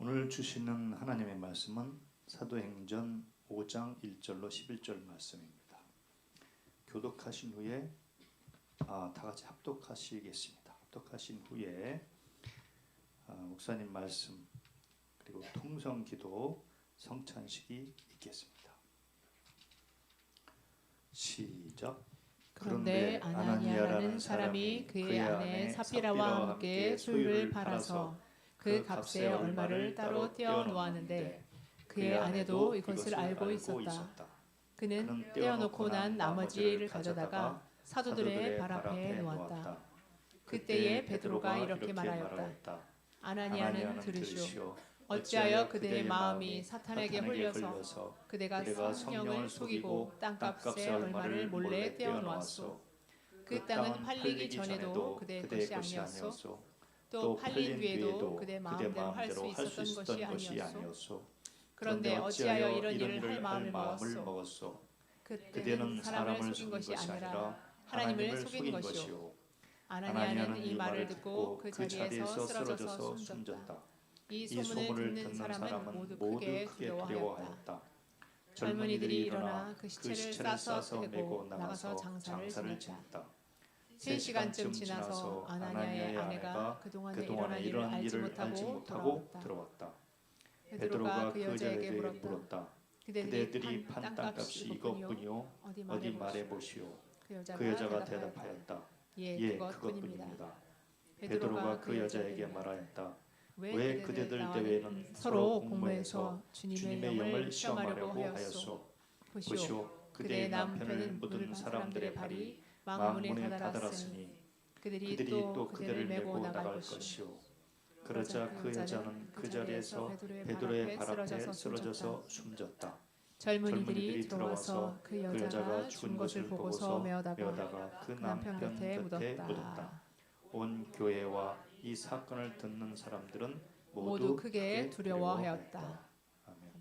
오늘 주시는 하나님의 말씀은 사도행전 5장 1절로 11절 말씀입니다. 교독하신 후에 다 같이 합독하시겠습니다. 합독하신 후에 목사님 말씀 그리고 통성기도 성찬식이 있겠습니다. 시작. 그런데 아나니아라는 사람이 그의 아내 삽비라와 함께 소유를 팔아서 그 값의 얼마를 따로 떼어 놓았는데 그의 아내도 이것을 알고 있었다. 그는 떼어놓고 난 나머지를 가져다가 사도들의 발 앞에 놓았다. 그때에 베드로가 이렇게 말하였다. 아나니아는 들으시오. 어찌하여 그대의 마음이 사탄에게 홀려서 그대가 성령을 속이고 땅값의 얼마를 몰래 떼어 놓았소. 그 땅은 팔리기 전에도 그대의 것이 아니었소. 또 팔린 뒤에도 그대 마음대로 할 수 있었던 것이 아니었소. 그런데 어찌하여 이런 일을 할 마음을 먹었소. 그때는 사람을 속인 것이 아니라 하나님을 속인 것이오. 아나니아는 이 말을 듣고 그 자리에서 쓰러져서 숨졌다. 이 소문을 듣는 사람은 모두 크게 두려워하였다. 젊은이들이 일어나 그 시체를 싸서 메고 나가서 장사를 지냈다. 3시간쯤 지나서 아나니아의 아내가 그동안에 일어난 일을 알지 못하고 들어왔다. 베드로가 그 여자에게 물었다. 그대들이 판 땅값이 이것뿐이요? 어디 말해보시오. 그 여자가 대답하였다. 예, 그것뿐입니다. 베드로가 그 여자에게 말하였다. 왜 그대들 대외는 서로 공모해서 주님의 영을 시험하려고 하였소? 보시오, 그대의 남편을 묻은 사람들의 발이 망문에 다다랐으니 그들이 또 그대를 메고 나갈 것이오. 그러자 그 여자는 그 자리에서 베드로의 발 앞에 쓰러져서 숨졌다. 젊은이들이 들어와서 그 여자가 죽은 것을 보고서 메어다가 그 남편 곁에 묻었다. 온 교회와 이 사건을 듣는 사람들은 모두 크게 두려워하였다. 아멘.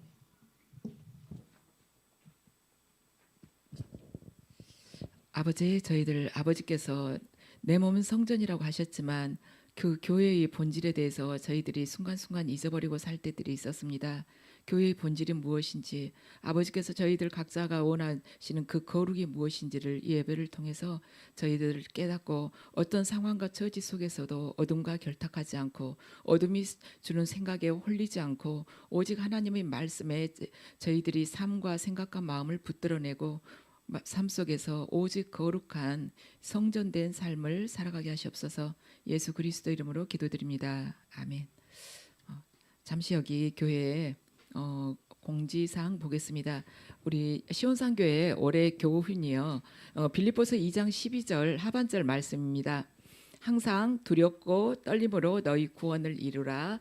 아버지, 저희들 아버지께서 내 몸은 성전이라고 하셨지만 그 교회의 본질에 대해서 저희들이 순간순간 잊어버리고 살 때들이 있었습니다. 교회의 본질이 무엇인지, 아버지께서 저희들 각자가 원하시는 그 거룩이 무엇인지를 이 예배를 통해서 저희들을 깨닫고 어떤 상황과 처지 속에서도 어둠과 결탁하지 않고 어둠이 주는 생각에 홀리지 않고 오직 하나님의 말씀에 저희들이 삶과 생각과 마음을 붙들어내고 삶 속에서 오직 거룩한 성전된 삶을 살아가게 하시옵소서. 예수 그리스도 이름으로 기도드립니다. 아멘. 잠시 여기 교회에 공지사항 보겠습니다. 우리 시온산교회 올해 교훈이요. 빌립보서 2장 12절 하반절 말씀입니다. 항상 두렵고 떨림으로 너희 구원을 이루라.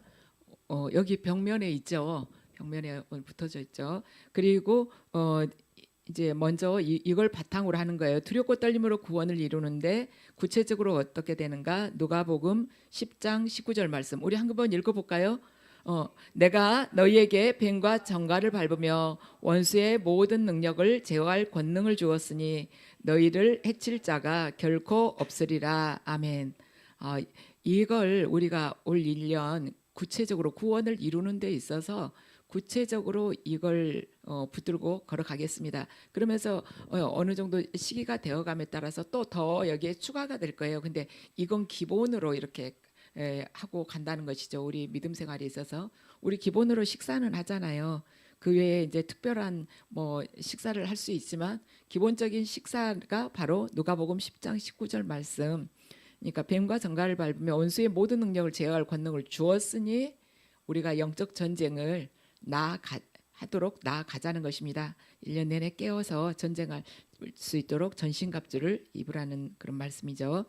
여기 벽면에 있죠. 벽면에 붙어져 있죠. 그리고 이제 먼저 이걸 바탕으로 하는 거예요. 두렵고 떨림으로 구원을 이루는데 구체적으로 어떻게 되는가? 누가복음 10장 19절 말씀. 우리 한번 읽어볼까요? 내가 너희에게 뱀과 정갈을 밟으며 원수의 모든 능력을 제어할 권능을 주었으니 너희를 해칠 자가 결코 없으리라. 아멘. 이걸 우리가 올 1년 구체적으로 구원을 이루는 데 있어서 구체적으로 이걸 붙들고 걸어가겠습니다. 그러면서 어느 정도 시기가 되어감에 따라서 또 더 여기에 추가가 될 거예요. 근데 이건 기본으로 이렇게 하고 간다는 것이죠. 우리 믿음 생활에 있어서 우리 기본으로 식사는 하잖아요. 그 외에 이제 특별한 뭐 식사를 할 수 있지만 기본적인 식사가 바로 누가복음 10장 19절 말씀. 그러니까 뱀과 정갈을 밟으며 원수의 모든 능력을 제어할 권능을 주었으니 우리가 영적 전쟁을 하도록 나아가자는 것입니다. 1년 내내 깨어서 전쟁할 수 있도록 전신갑주를 입으라는 그런 말씀이죠.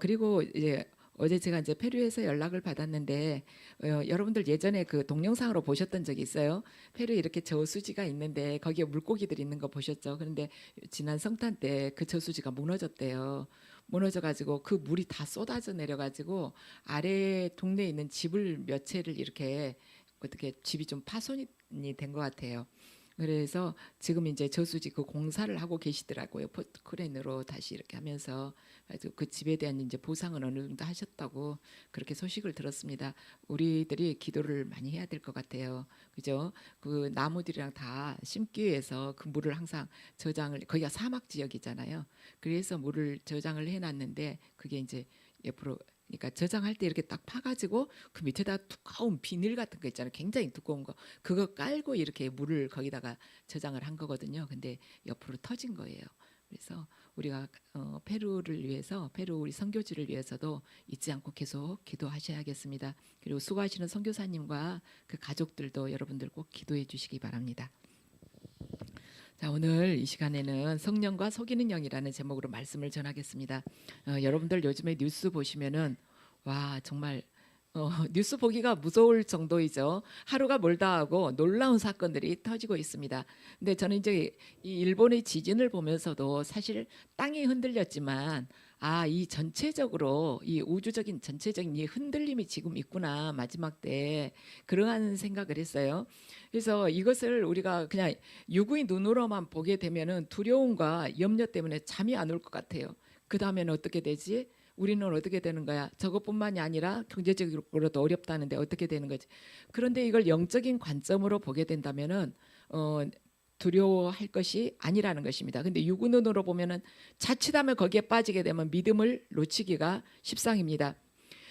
그리고 이제 어제 제가 이제 페루에서 연락을 받았는데 여러분들 예전에 그 동영상으로 보셨던 적이 있어요. 페루에 이렇게 저수지가 있는데 거기에 물고기들이 있는 거 보셨죠? 그런데 지난 성탄 때 그 저수지가 무너졌대요. 무너져가지고 그 물이 다 쏟아져 내려가지고 아래 동네에 있는 집을 몇 채를 이렇게 어떻게 집이 좀 파손이 된 것 같아요. 그래서 지금 이제 저수지 그 공사를 하고 계시더라고요. 포트크레인으로 다시 이렇게 하면서 그 집에 대한 이제 보상은 어느 정도 하셨다고 그렇게 소식을 들었습니다. 우리들이 기도를 많이 해야 될 것 같아요. 그죠? 그 나무들이랑 다 심기 위해서 그 물을 항상 저장을, 거기가 사막 지역이잖아요. 그래서 물을 저장을 해놨는데 그게 이제 옆으로, 그러니까 저장할 때 이렇게 딱 파가지고 그 밑에다 두꺼운 비닐 같은 거 있잖아요. 굉장히 두꺼운 거, 그거 깔고 이렇게 물을 거기다가 저장을 한 거거든요. 근데 옆으로 터진 거예요. 그래서 우리가 페루를 위해서, 페루 우리 선교지를 위해서도 잊지 않고 계속 기도하셔야겠습니다. 그리고 수고하시는 선교사님과 그 가족들도 여러분들 꼭 기도해 주시기 바랍니다. 자, 오늘 이 시간에는 성령과 속이는 영이라는 제목으로 말씀을 전하겠습니다. 여러분들 요즘에 뉴스 보시면은 와 정말 뉴스 보기가 무서울 정도이죠. 하루가 멀다 하고 놀라운 사건들이 터지고 있습니다. 근데 저는 이제 이 일본의 지진을 보면서도 사실 땅이 흔들렸지만 이 전체적으로 이 우주적인 전체적인 이 흔들림이 지금 있구나, 마지막 때 그러한 생각을 했어요. 그래서 이것을 우리가 그냥 육의 눈으로만 보게 되면은 두려움과 염려 때문에 잠이 안 올 것 같아요. 그 다음에는 어떻게 되지? 우리는 어떻게 되는 거야? 저것뿐만이 아니라 경제적으로도 어렵다는데 어떻게 되는 거지? 그런데 이걸 영적인 관점으로 보게 된다면은 두려워할 것이 아니라는 것입니다. 근데 육의 눈으로 보면은 자칫하면 거기에 빠지게 되면 믿음을 놓치기가 십상입니다.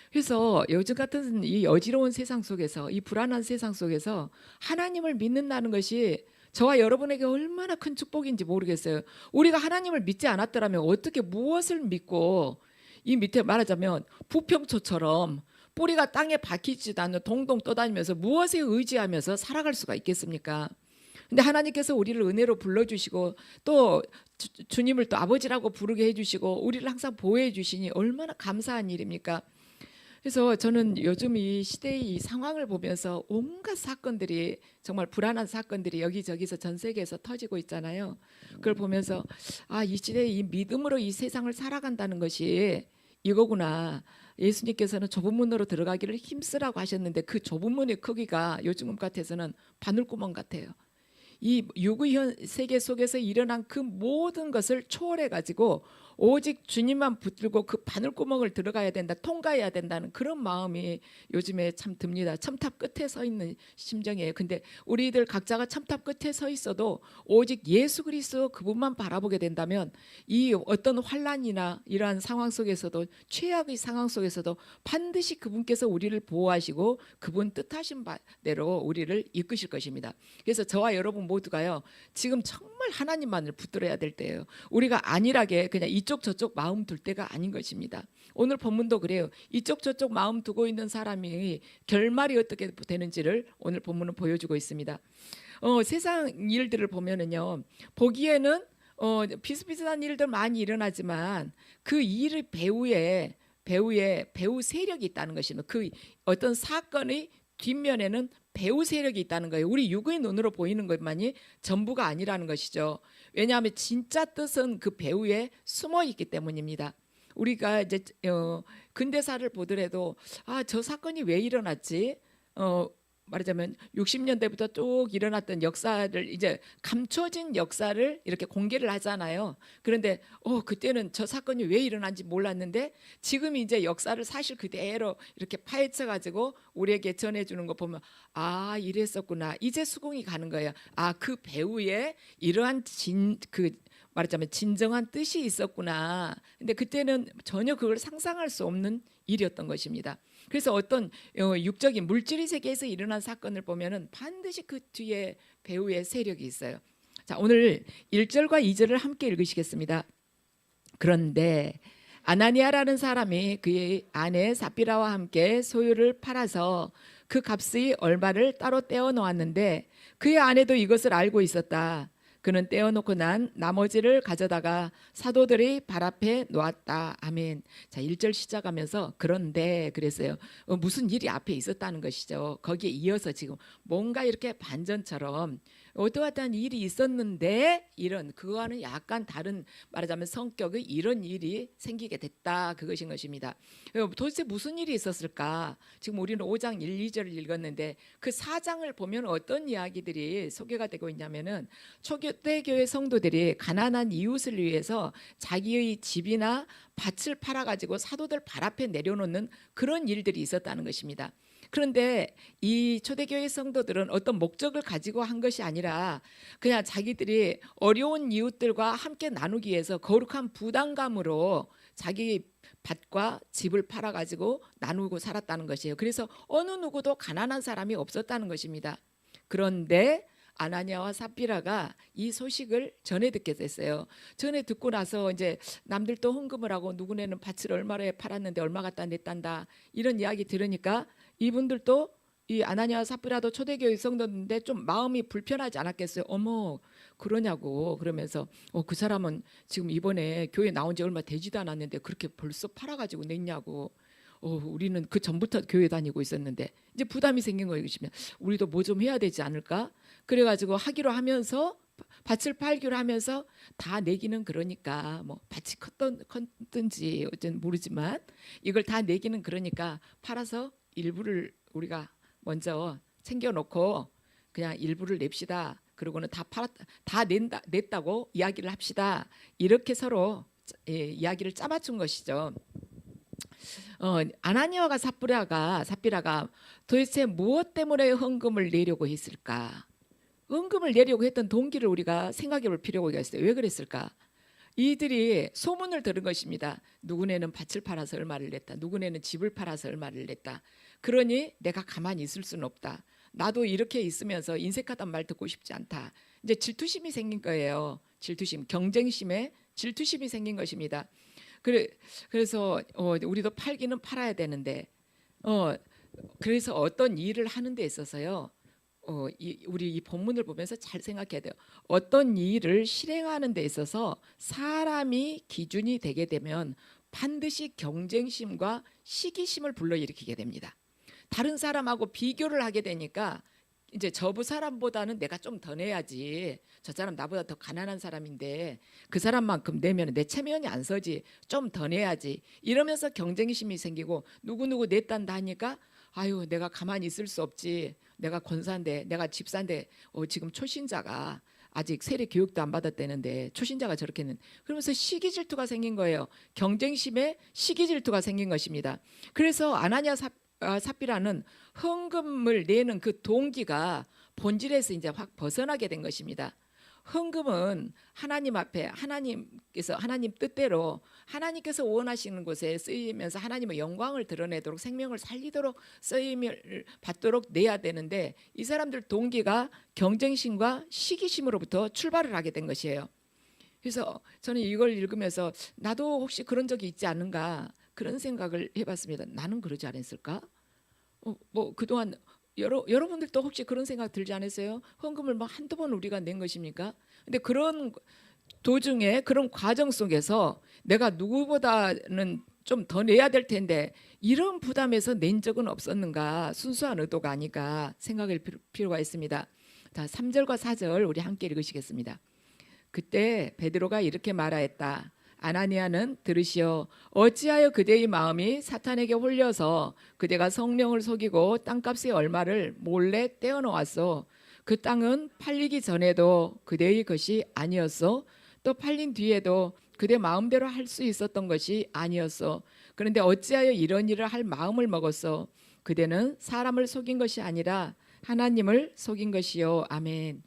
그래서 요즘 같은 이 어지러운 세상 속에서, 이 불안한 세상 속에서 하나님을 믿는다는 것이 저와 여러분에게 얼마나 큰 축복인지 모르겠어요. 우리가 하나님을 믿지 않았더라면 어떻게 무엇을 믿고 이 밑에 말하자면 부평초처럼 뿌리가 땅에 박히지도 않는 동동 떠다니면서 무엇에 의지하면서 살아갈 수가 있겠습니까? 근데 하나님께서 우리를 은혜로 불러주시고 또 주님을 또 아버지라고 부르게 해주시고 우리를 항상 보호해 주시니 얼마나 감사한 일입니까? 그래서 저는 요즘 이 시대의 이 상황을 보면서 온갖 사건들이, 정말 불안한 사건들이 여기저기서 전 세계에서 터지고 있잖아요. 그걸 보면서 이 시대에 이 믿음으로 이 세상을 살아간다는 것이 이거구나. 예수님께서는 좁은 문으로 들어가기를 힘쓰라고 하셨는데 그 좁은 문의 크기가 요즘 같아서는 바늘구멍 같아요. 이 육의 세계 속에서 일어난 그 모든 것을 초월해 가지고 오직 주님만 붙들고 그 바늘구멍을 들어가야 된다, 통과해야 된다는 그런 마음이 요즘에 참 듭니다. 첨탑 끝에 서 있는 심정이에요. 근데 우리들 각자가 첨탑 끝에 서 있어도 오직 예수 그리스도 그분만 바라보게 된다면 이 어떤 환난이나 이러한 상황 속에서도, 최악의 상황 속에서도 반드시 그분께서 우리를 보호하시고 그분 뜻하신 바대로 우리를 이끄실 것입니다. 그래서 저와 여러분 모두가요, 지금 정말 하나님만을 붙들어야 될 때예요. 우리가 안일하게 그냥 이쪽 저쪽 마음 둘 때가 아닌 것입니다. 오늘 본문도 그래요. 이쪽 저쪽 마음 두고 있는 사람이 결말이 어떻게 되는지를 오늘 본문은 보여주고 있습니다. 세상 일들을 보면은요, 보기에는 비슷비슷한 일들 많이 일어나지만 그 일의 배후 세력이 있다는 것입니다. 그 어떤 사건의 뒷면에는 배후 세력이 있다는 거예요. 우리 육의 눈으로 보이는 것만이 전부가 아니라는 것이죠. 왜냐하면 진짜 뜻은 그 배후에 숨어 있기 때문입니다. 우리가 이제 근대사를 보더라도 저 사건이 왜 일어났지? 말하자면 60년대부터 쭉 일어났던 역사를, 이제 감춰진 역사를 이렇게 공개를 하잖아요. 그런데 그때는 저 사건이 왜 일어난지 몰랐는데 지금 이제 역사를 사실 그대로 이렇게 파헤쳐 가지고 우리에게 전해주는 거 보면 이랬었구나, 이제 수긍이 가는 거예요. 그 배후에 이러한 말하자면 진정한 뜻이 있었구나. 근데 그때는 전혀 그걸 상상할 수 없는 일이었던 것입니다. 그래서 어떤 육적인 물질의 세계에서 일어난 사건을 보면은 반드시 그 뒤에 배후에 세력이 있어요. 자, 오늘 1절과 2절을 함께 읽으시겠습니다. 그런데 아나니아라는 사람이 그의 아내 삽비라와 함께 소유를 팔아서 그 값의 얼마를 따로 떼어 놓았는데 그의 아내도 이것을 알고 있었다. 그는 떼어놓고 난 나머지를 가져다가 사도들의 발 앞에 놓았다. 아멘. 자, 1절 시작하면서 그런데 그랬어요. 무슨 일이 앞에 있었다는 것이죠. 거기에 이어서 지금 뭔가 이렇게 반전처럼 어떠한 일이 있었는데 이런 그거와는 약간 다른 말하자면 성격의 이런 일이 생기게 됐다 그것인 것입니다. 도대체 무슨 일이 있었을까? 지금 우리는 5장 1, 2절을 읽었는데 그 4장을 보면 어떤 이야기들이 소개가 되고 있냐면은 초대교회 성도들이 가난한 이웃을 위해서 자기의 집이나 밭을 팔아가지고 사도들 발 앞에 내려놓는 그런 일들이 있었다는 것입니다. 그런데 이 초대교회 성도들은 어떤 목적을 가지고 한 것이 아니라 그냥 자기들이 어려운 이웃들과 함께 나누기 위해서 거룩한 부담감으로 자기 밭과 집을 팔아가지고 나누고 살았다는 것이에요. 그래서 어느 누구도 가난한 사람이 없었다는 것입니다. 그런데 아나니아와 삽비라가 이 소식을 전해 듣게 됐어요. 전에 듣고 나서 이제 남들도 헌금을 하고 누구네는 밭을 얼마에 팔았는데 얼마 갖다 냈단다 이런 이야기 들으니까 이분들도 이 아나니아와 삽비라도 초대교회 성도인데 좀 마음이 불편하지 않았겠어요. 어머 그러냐고 그러면서 그 사람은 지금 이번에 교회 나온 지 얼마 되지도 않았는데 그렇게 벌써 팔아가지고 냈냐고. 우리는 그 전부터 교회 다니고 있었는데 이제 부담이 생긴 거예요. 우리도 뭐 좀 해야 되지 않을까? 그래가지고 하기로 하면서 밭을 팔기로 하면서 다 내기는 그러니까 뭐 밭이 컸든지 어쨌든 모르지만 이걸 다 내기는 그러니까 팔아서 일부를 우리가 먼저 챙겨놓고 그냥 일부를 냅시다. 그러고는 다 냈다고 이야기를 합시다. 이렇게 서로 이야기를 짜맞춘 것이죠. 아나니아와 삽비라가 도대체 무엇 때문에 헌금을 내려고 했을까? 헌금을 내려고 했던 동기를 우리가 생각해 볼 필요가 있어요. 왜 그랬을까? 이들이 소문을 들은 것입니다. 누구네는 밭을 팔아서 얼마를 냈다. 누구네는 집을 팔아서 얼마를 냈다. 그러니 내가 가만히 있을 수는 없다. 나도 이렇게 있으면서 인색하단 말 듣고 싶지 않다. 이제 질투심이 생긴 거예요. 질투심, 경쟁심에 질투심이 생긴 것입니다. 그래서 우리도 팔기는 팔아야 되는데 그래서 어떤 일을 하는 데 있어서요. 우리 이 본문을 보면서 잘 생각해야 돼요. 어떤 일을 실행하는 데 있어서 사람이 기준이 되게 되면 반드시 경쟁심과 시기심을 불러일으키게 됩니다. 다른 사람하고 비교를 하게 되니까 이제 저부 사람보다는 내가 좀 더 내야지. 저 사람 나보다 더 가난한 사람인데 그 사람만큼 내면 내 체면이 안 서지. 좀 더 내야지. 이러면서 경쟁심이 생기고 누구누구 냈단다 하니까 아유 내가 가만히 있을 수 없지. 내가 권사인데 내가 집사인데 지금 초신자가 아직 세례 교육도 안 받았다는데 초신자가 저렇게는 그러면서 시기 질투가 생긴 거예요. 경쟁심에 시기 질투가 생긴 것입니다. 그래서 아나니아 삽비라는 헌금을 내는 그 동기가 본질에서 이제 확 벗어나게 된 것입니다. 헌금은 하나님 앞에 하나님께서 하나님 뜻대로 하나님께서 원하시는 곳에 쓰이면서 하나님의 영광을 드러내도록 생명을 살리도록 쓰임을 받도록 내야 되는데 이 사람들 동기가 경쟁심과 시기심으로부터 출발을 하게 된 것이에요. 그래서 저는 이걸 읽으면서 나도 혹시 그런 적이 있지 않은가 그런 생각을 해봤습니다. 나는 그러지 않았을까? 뭐 그동안 여러분들도 혹시 그런 생각 들지 않으세요? 헌금을 뭐 한두 번 우리가 낸 것입니까? 근데 그런 도중에 그런 과정 속에서 내가 누구보다는 좀 더 내야 될 텐데 이런 부담에서 낸 적은 없었는가? 순수한 의도가 아닐까 생각할 필요가 있습니다. 자, 3절과 4절 우리 함께 읽으시겠습니다. 그때 베드로가 이렇게 말하였다. 아나니아는 들으시오. 어찌하여 그대의 마음이 사탄에게 홀려서 그대가 성령을 속이고 땅값의 얼마를 몰래 떼어놓았소. 그 땅은 팔리기 전에도 그대의 것이 아니었소. 또 팔린 뒤에도 그대 마음대로 할 수 있었던 것이 아니었소. 그런데 어찌하여 이런 일을 할 마음을 먹었소. 그대는 사람을 속인 것이 아니라 하나님을 속인 것이요. 아멘.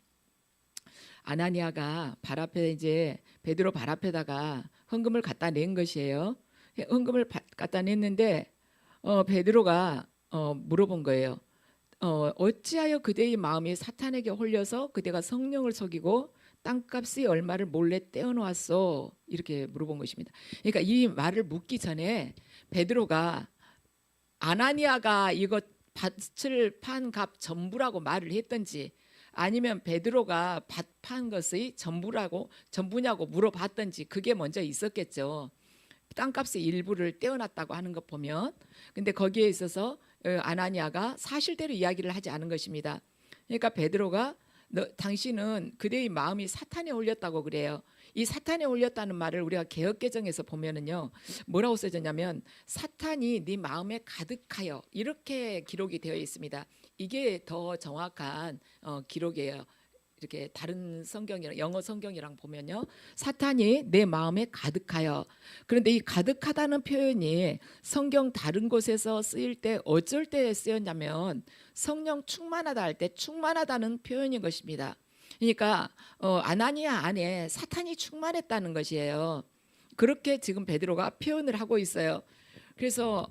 아나니아가 발 앞에 이제 베드로 발 앞에다가 헌금을 갖다 낸 것이에요. 헌금을 갖다 냈는데 베드로가 물어본 거예요. 어찌하여 그대의 마음이 사탄에게 홀려서 그대가 성령을 속이고 땅값이 얼마를 몰래 떼어놓았소? 이렇게 물어본 것입니다. 그러니까 이 말을 묻기 전에 베드로가 아나니아가 이거 밭을 판 값 전부라고 말을 했던지 아니면 베드로가 밭 판 것의 전부냐고 물어봤던지 그게 먼저 있었겠죠. 땅값의 일부를 떼어놨다고 하는 것 보면. 근데 거기에 있어서 아나니아가 사실대로 이야기를 하지 않은 것입니다. 그러니까 베드로가 당신은 그대의 마음이 사탄에 홀렸다고 그래요. 이 사탄에 홀렸다는 말을 우리가 개역개정에서 보면은요, 뭐라고 써졌냐면 사탄이 네 마음에 가득하여, 이렇게 기록이 되어 있습니다. 이게 더 정확한 기록이에요. 이렇게 다른 성경이랑, 영어 성경이랑 보면요, 사탄이 내 마음에 가득하여. 그런데 이 가득하다는 표현이 성경 다른 곳에서 쓰일 때 어쩔 때 쓰였냐면 성령 충만하다 할 때 충만하다는 표현인 것입니다. 그러니까 아나니아 안에 사탄이 충만했다는 것이에요. 그렇게 지금 베드로가 표현을 하고 있어요. 그래서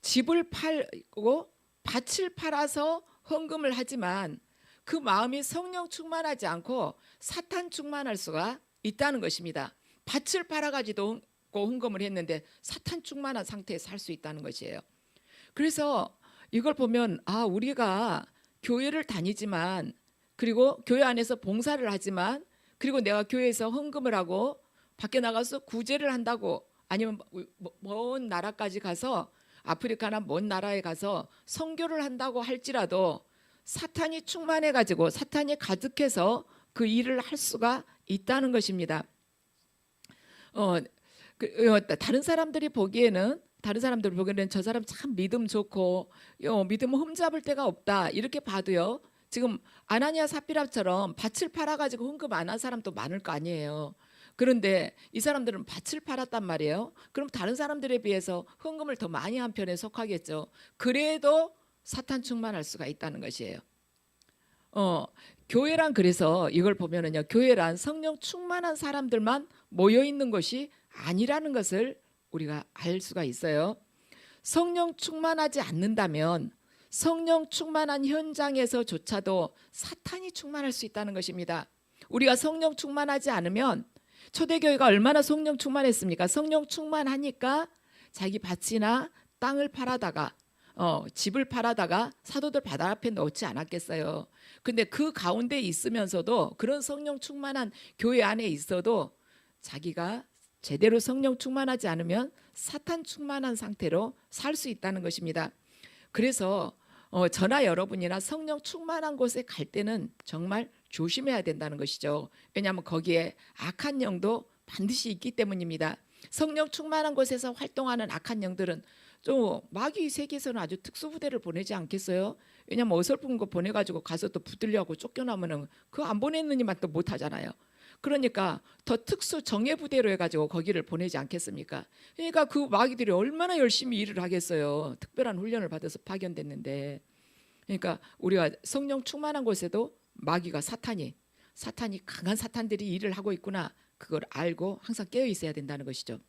집을 팔고 밭을 팔아서 헌금을 하지만 그 마음이 성령 충만하지 않고 사탄 충만할 수가 있다는 것입니다. 밭을 팔아가지고 헌금을 했는데 사탄 충만한 상태에 살 수 있다는 것이에요. 그래서 이걸 보면 우리가 교회를 다니지만, 그리고 교회 안에서 봉사를 하지만, 그리고 내가 교회에서 헌금을 하고 밖에 나가서 구제를 한다고, 아니면 먼 나라까지 가서, 아프리카나 먼 나라에 가서 선교를 한다고 할지라도 사탄이 충만해가지고 사탄이 가득해서 그 일을 할 수가 있다는 것입니다. 다른 사람들이 보기에는 저 사람 참 믿음 좋고 믿음 흠잡을 데가 없다, 이렇게 봐도요, 지금 아나니아 삽비라처럼 밭을 팔아가지고 헌금 안 한 사람도 많을 거 아니에요. 그런데 이 사람들은 밭을 팔았단 말이에요. 그럼 다른 사람들에 비해서 헌금을 더 많이 한 편에 속하겠죠. 그래도 사탄 충만할 수가 있다는 것이에요. 교회란, 그래서 이걸 보면은요, 교회란 성령 충만한 사람들만 모여 있는 것이 아니라는 것을 우리가 알 수가 있어요. 성령 충만하지 않는다면 성령 충만한 현장에서조차도 사탄이 충만할 수 있다는 것입니다. 우리가 성령 충만하지 않으면, 초대교회가 얼마나 성령 충만했습니까? 성령 충만하니까 자기 밭이나 땅을 팔아다가 집을 팔아다가 사도들 바다 앞에 넣지 않았겠어요. 근데 그 가운데 있으면서도, 그런 성령 충만한 교회 안에 있어도 자기가 제대로 성령 충만하지 않으면 사탄 충만한 상태로 살 수 있다는 것입니다. 그래서 저나 여러분이나 성령 충만한 곳에 갈 때는 정말 조심해야 된다는 것이죠. 왜냐하면 거기에 악한 영도 반드시 있기 때문입니다. 성령 충만한 곳에서 활동하는 악한 영들은 좀 마귀 세계에서는 아주 특수부대를 보내지 않겠어요? 왜냐하면 어설픈 거 보내가지고 가서 또 붙들려고 쫓겨나면은 그거 안 보냈느니만 또 못하잖아요. 그러니까 더 특수 정예부대로 해가지고 거기를 보내지 않겠습니까? 그러니까 그 마귀들이 얼마나 열심히 일을 하겠어요. 특별한 훈련을 받아서 파견됐는데. 그러니까 우리가 성령 충만한 곳에도 마귀가, 사탄이 강한 사탄들이 일을 하고 있구나, 그걸 알고 항상 깨어 있어야 된다는 것이죠.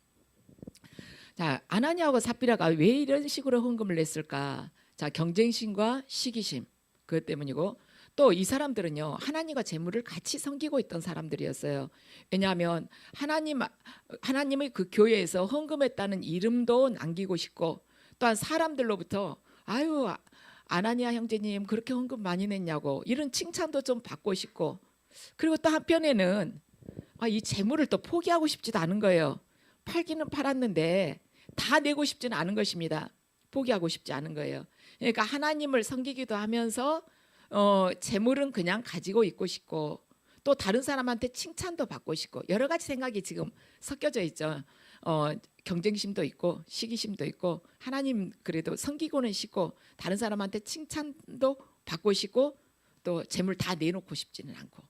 자, 아나니아와 삽비라가 왜 이런 식으로 헌금을 냈을까? 자, 경쟁심과 시기심, 그것 때문이고, 또 이 사람들은요, 하나님과 재물을 같이 섬기고 있던 사람들이었어요. 왜냐하면 하나님의 그 교회에서 헌금했다는 이름도 남기고 싶고, 또한 사람들로부터 아나니아 형제님 그렇게 헌금 많이 냈냐고 이런 칭찬도 좀 받고 싶고, 그리고 또 한편에는 이 재물을 또 포기하고 싶지도 않은 거예요. 팔기는 팔았는데 다 내고 싶지는 않은 것입니다. 포기하고 싶지 않은 거예요. 그러니까 하나님을 섬기기도 하면서 재물은 그냥 가지고 있고 싶고, 또 다른 사람한테 칭찬도 받고 싶고, 여러 가지 생각이 지금 섞여져 있죠. 경쟁심도 있고 시기심도 있고, 하나님 그래도 섬기고는 싶고 다른 사람한테 칭찬도 받고 싶고, 또 재물 다 내놓고 싶지는 않고,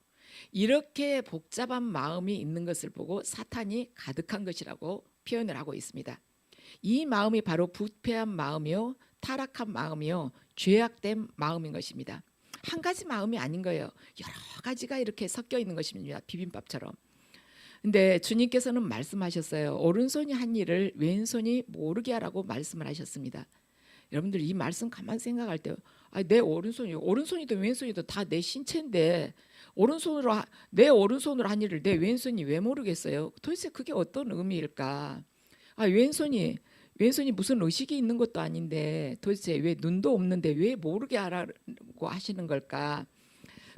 이렇게 복잡한 마음이 있는 것을 보고 사탄이 가득한 것이라고 표현을 하고 있습니다. 이 마음이 바로 부패한 마음이요, 타락한 마음이요, 죄악된 마음인 것입니다. 한 가지 마음이 아닌 거예요. 여러 가지가 이렇게 섞여 있는 것입니다. 비빔밥처럼. 근데 주님께서는 말씀하셨어요. 오른손이 한 일을 왼손이 모르게 하라고 말씀을 하셨습니다. 여러분들 이 말씀 가만 생각할 때, 내 오른손이든 왼손이든 다 내 신체인데 내 오른손으로 한 일을 내 왼손이 왜 모르겠어요? 도대체 그게 어떤 의미일까? 왼손이 무슨 의식이 있는 것도 아닌데 도대체 왜 눈도 없는데 왜 모르게 하라고 하시는 걸까?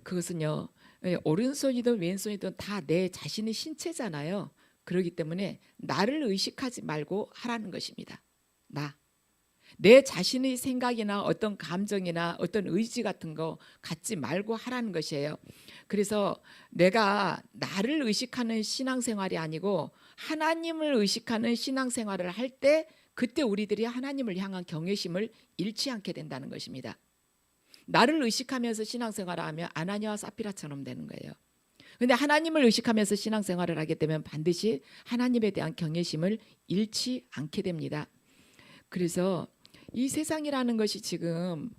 그것은요, 오른손이든 왼손이든 다 내 자신의 신체잖아요. 그렇기 때문에 나를 의식하지 말고 하라는 것입니다. 나. 내 자신의 생각이나 어떤 감정이나 어떤 의지 같은 거 갖지 말고 하라는 것이에요. 그래서 내가 나를 의식하는 신앙생활이 아니고 하나님을 의식하는 신앙생활을 할 때 그때 우리들이 하나님을 향한 경외심을 잃지 않게 된다는 것입니다. 나를 의식하면서 신앙생활을 하면 아나니아와 사피라처럼 되는 거예요. 근데 하나님을 의식하면서 신앙생활을 하게 되면 반드시 하나님에 대한 경외심을 잃지 않게 됩니다. 그래서 이 세상이라는 것이 지금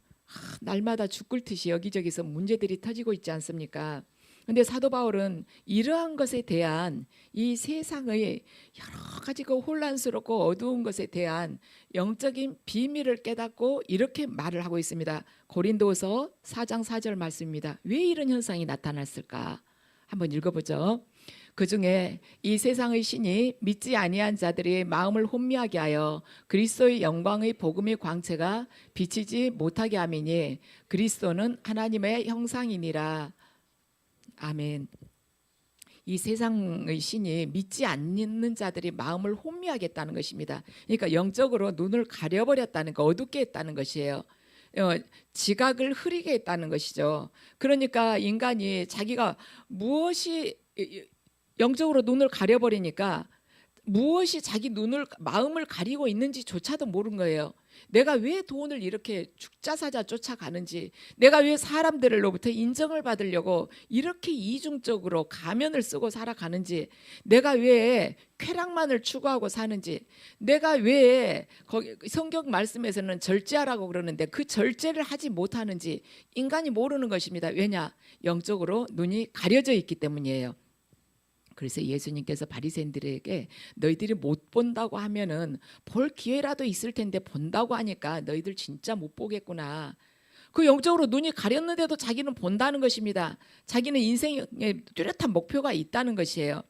날마다 죽을 듯이 여기저기서 문제들이 터지고 있지 않습니까? 근데 사도 바울은 이러한 것에 대한 이 세상의 여러 가지 그 혼란스럽고 어두운 것에 대한 영적인 비밀을 깨닫고 이렇게 말을 하고 있습니다. 고린도서 4장 4절 말씀입니다. 왜 이런 현상이 나타났을까? 한번 읽어보죠. 그중에 이 세상의 신이 믿지 아니한 자들의 마음을 혼미하게 하여 그리스도의 영광의 복음의 광채가 비치지 못하게 함이니 그리스도는 하나님의 형상이니라. 아멘. 이 세상의 신이 믿지 않는 자들이 마음을 혼미하게 했다는 것입니다. 그러니까 영적으로 눈을 가려버렸다는 거, 어둡게 했다는 것이에요. 지각을 흐리게 했다는 것이죠. 그러니까 인간이 자기가 무엇이 영적으로 눈을 가려버리니까 무엇이 자기 눈을 마음을 가리고 있는지조차도 모르는 거예요. 내가 왜 돈을 이렇게 죽자사자 쫓아가는지, 내가 왜 사람들로부터 인정을 받으려고 이렇게 이중적으로 가면을 쓰고 살아가는지, 내가 왜 쾌락만을 추구하고 사는지, 내가 왜 성경 말씀에서는 절제하라고 그러는데 그 절제를 하지 못하는지 인간이 모르는 것입니다. 왜냐? 영적으로 눈이 가려져 있기 때문이에요. 그래서 예수님께서 바리새인들에게 너희들이 못 본다고 하면은 볼 기회라도 있을 텐데 본다고 하니까 너희들 진짜 못 보겠구나. 그 영적으로 눈이 가렸는데도 자기는 본다는 것입니다. 자기는 인생에 뚜렷한 목표가 있다는 것이에요.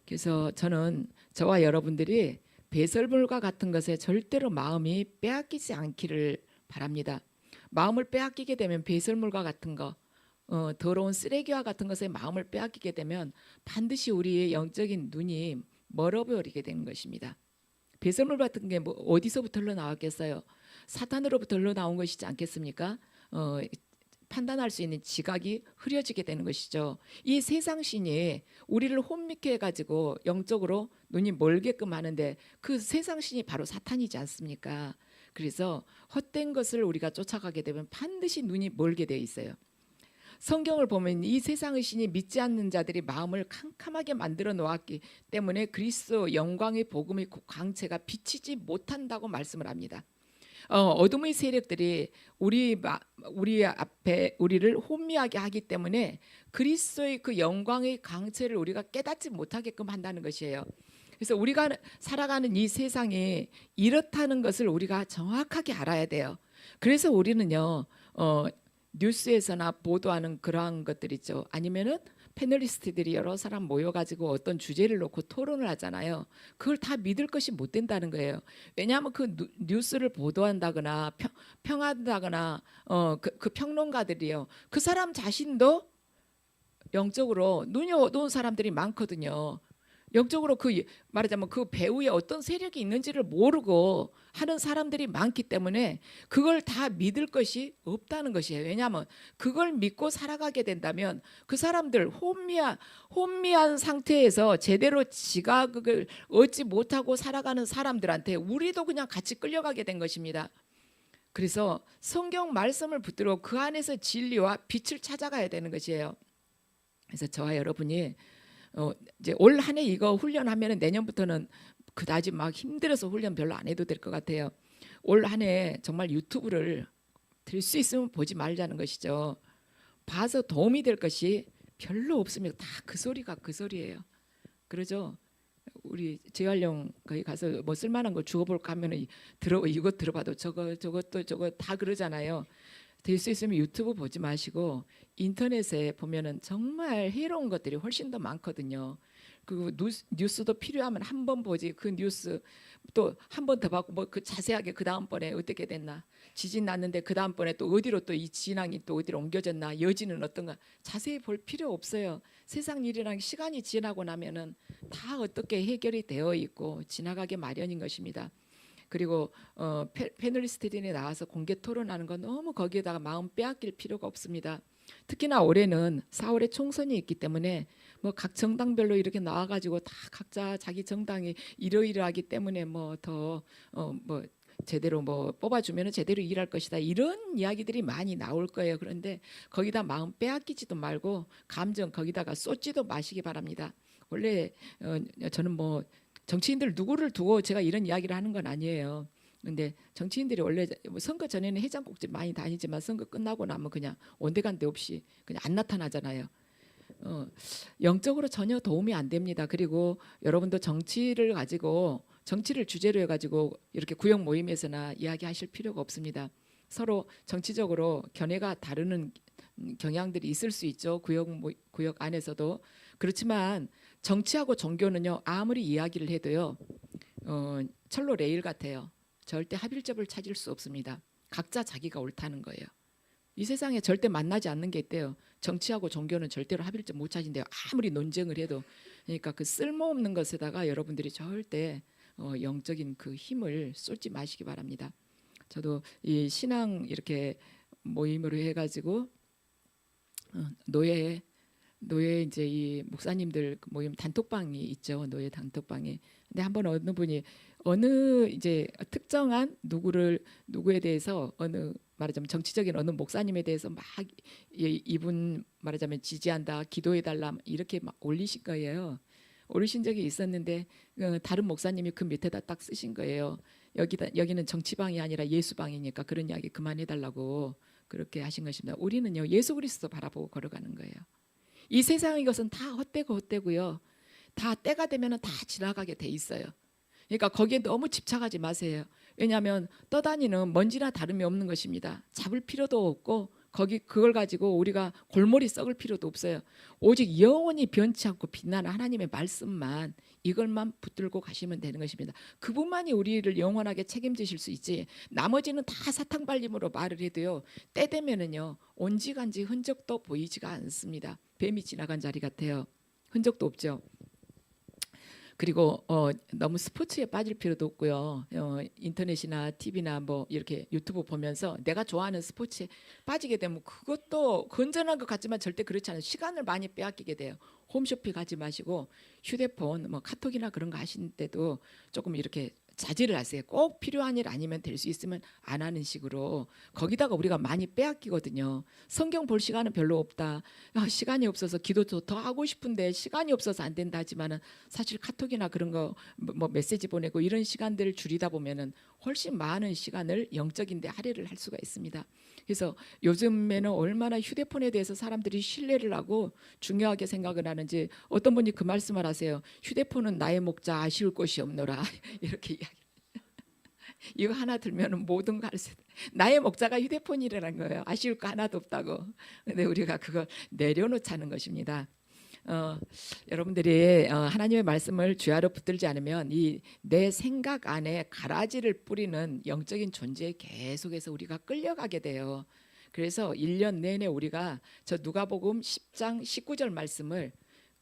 그래서 저는 저와 여러분들이 배설물과 같은 것에 절대로 마음이 빼앗기지 않기를 바랍니다. 마음을 빼앗기게 되면 배설물과 같은 거, 더러운 쓰레기와 같은 것에 마음을 빼앗기게 되면 반드시 우리의 영적인 눈이 멀어버리게 되는 것입니다. 배설물 같은 게 뭐 어디서부터 흘러나왔겠어요? 사탄으로부터 흘러나온 것이지 않겠습니까? 판단할 수 있는 지각이 흐려지게 되는 것이죠. 이 세상 신이 우리를 혼미케 해가지고 영적으로 눈이 멀게끔 하는데 그 세상 신이 바로 사탄이지 않습니까? 그래서 헛된 것을 우리가 쫓아가게 되면 반드시 눈이 멀게 되어 있어요. 성경을 보면 이 세상의 신이 믿지 않는 자들이 마음을 캄캄하게 만들어 놓았기 때문에 그리스도 영광의 복음의 광채가 비치지 못한다고 말씀을 합니다. 어둠의 세력들이 우리 앞에 우리를 혼미하게 하기 때문에 그리스도의 그 영광의 광채를 우리가 깨닫지 못하게끔 한다는 것이에요. 그래서 우리가 살아가는 이 세상이 이렇다는 것을 우리가 정확하게 알아야 돼요. 그래서 우리는요, 뉴스에서나 보도하는 그러한 것들 있죠. 아니면은 패널리스트들이 여러 사람 모여가지고 어떤 주제를 놓고 토론을 하잖아요. 그걸 다 믿을 것이 못 된다는 거예요. 왜냐하면 그 뉴스를 보도한다거나 평한다거나 그 평론가들이요. 그 사람 자신도 영적으로 눈이 어두운 사람들이 많거든요. 영적으로 말하자면 그 배우에 어떤 세력이 있는지를 모르고 하는 사람들이 많기 때문에 그걸 다 믿을 것이 없다는 것이에요. 왜냐하면 그걸 믿고 살아가게 된다면 그 사람들 혼미한 상태에서 제대로 지각을 얻지 못하고 살아가는 사람들한테 우리도 그냥 같이 끌려가게 된 것입니다. 그래서 성경 말씀을 붙들고 그 안에서 진리와 빛을 찾아가야 되는 것이에요. 그래서 저와 여러분이 이제 올 한 해 이거 훈련하면은 내년부터는 그다지 막 힘들어서 훈련 별로 안 해도 될 것 같아요. 올 한 해 정말 유튜브를 들 수 있으면 보지 말자는 것이죠. 봐서 도움이 될 것이 별로 없습니다. 다 그 소리가 그 소리예요. 그러죠. 우리 재활용 거기 가서 뭐 쓸만한 거 주워볼까 하면은 이거 들어봐도 저거 다 그러잖아요. 될 수 있으면 유튜브 보지 마시고 인터넷에 보면은 정말 해로운 것들이 훨씬 더 많거든요. 그 뉴스도 필요하면 한 번 보지. 그 뉴스 또 한 번 더 받고 뭐 그 자세하게 그 다음번에 어떻게 됐나, 지진 났는데 그 다음번에 또 어디로 또 이 진앙이 또 어디로 옮겨졌나, 여지는 어떤가 자세히 볼 필요 없어요. 세상 일이랑 시간이 지나고 나면은 다 어떻게 해결이 되어 있고 지나가게 마련인 것입니다. 그리고 패널리스트들이 나와서 공개 토론하는 거 너무 거기에다가 마음 빼앗길 필요가 없습니다. 특히나 올해는 4월에 총선이 있기 때문에 뭐 각 정당별로 이렇게 나와가지고 다 각자 자기 정당이 이러이러하기 때문에 뭐 더 뭐 제대로 뭐 뽑아주면은 제대로 일할 것이다 이런 이야기들이 많이 나올 거예요. 그런데 거기다 마음 빼앗기지도 말고 감정 거기다가 쏟지도 마시기 바랍니다. 원래 저는 뭐 정치인들 누구를 두고 제가 이런 이야기를 하는 건 아니에요. 근데 정치인들이 원래 선거 전에는 해장국집 많이 다니지만 선거 끝나고 나면 그냥 온데간데 없이 그냥 안 나타나잖아요. 영적으로 전혀 도움이 안 됩니다. 그리고 여러분도 정치를 주제로 해가지고 이렇게 구역 모임에서나 이야기하실 필요가 없습니다. 서로 정치적으로 견해가 다르는 경향들이 있을 수 있죠. 구역 안에서도. 그렇지만 정치하고 종교는요 아무리 이야기를 해도요 철로 레일 같아요. 절대 합일점을 찾을 수 없습니다. 각자 자기가 옳다는 거예요. 이 세상에 절대 만나지 않는 게 있대요. 정치하고 종교는 절대로 합일점 못 찾는데요. 아무리 논쟁을 해도. 그러니까 그 쓸모없는 것에다가 여러분들이 절대 영적인 그 힘을 쏟지 마시기 바랍니다. 저도 이 신앙 이렇게 모임으로 해가지고 노예 이제 이 목사님들 모임 단톡방이 있죠. 노예 단톡방에. 근데 한번 어느 분이 어느 이제 특정한 누구에 대해서 말하자면 정치적인 어느 목사님에 대해서 막 이분 말하자면 지지한다, 기도해달라 이렇게 막 올리신 거예요. 올리신 적이 있었는데 다른 목사님이 그 밑에다 딱 쓰신 거예요. 여기는 정치방이 아니라 예수방이니까 그런 이야기 그만해달라고 그렇게 하신 것입니다. 우리는요 예수 그리스도 바라보고 걸어가는 거예요. 이 세상의 것은 다 헛되고요. 다 때가 되면 다 지나가게 돼 있어요. 그러니까 거기에 너무 집착하지 마세요. 왜냐하면 떠다니는 먼지나 다름이 없는 것입니다. 잡을 필요도 없고 그걸 가지고 우리가 골머리 썩을 필요도 없어요. 오직 영원히 변치 않고 빛나는 하나님의 말씀만 이걸만 붙들고 가시면 되는 것입니다. 그분만이 우리를 영원하게 책임지실 수 있지 나머지는 다 사탕발림으로 말을 해도요 때 되면은요 온지간지 흔적도 보이지가 않습니다. 뱀이 지나간 자리 같아요. 흔적도 없죠. 그리고 너무 스포츠에 빠질 필요도 없고요. 인터넷이나 TV나 뭐 이렇게 유튜브 보면서 내가 좋아하는 스포츠에 빠지게 되면 그것도 건전한 것 같지만 절대 그렇지 않아요. 시간을 많이 빼앗기게 돼요. 홈쇼핑 하지 마시고 휴대폰 뭐 카톡이나 그런 거 하실 때도 조금 이렇게 자제를 하세요. 꼭 필요한 일 아니면 될 수 있으면 안 하는 식으로. 거기다가 우리가 많이 빼앗기거든요. 성경 볼 시간은 별로 없다. 시간이 없어서 기도 더 하고 싶은데 시간이 없어서 안 된다 하지만은 사실 카톡이나 그런 거 뭐 메시지 보내고 이런 시간들을 줄이다 보면은 훨씬 많은 시간을 영적인데 할애를 할 수가 있습니다. 그래서 요즘에는 얼마나 휴대폰에 대해서 사람들이 신뢰를 하고 중요하게 생각을 하는지 어떤 분이 그 말씀을 하세요. 휴대폰은 나의 목자 아쉬울 것이 없노라 이렇게 이야기. 이거 하나 들면은 모든 거 할 수. 나의 목자가 휴대폰이라는 거예요. 아쉬울 거 하나도 없다고. 근데 우리가 그걸 내려놓자는 것입니다. 여러분들이 하나님의 말씀을 주야로 붙들지 않으면 이 내 생각 안에 가라지를 뿌리는 영적인 존재에 계속해서 우리가 끌려가게 돼요. 그래서 1년 내내 우리가 저 누가복음 10장 19절 말씀을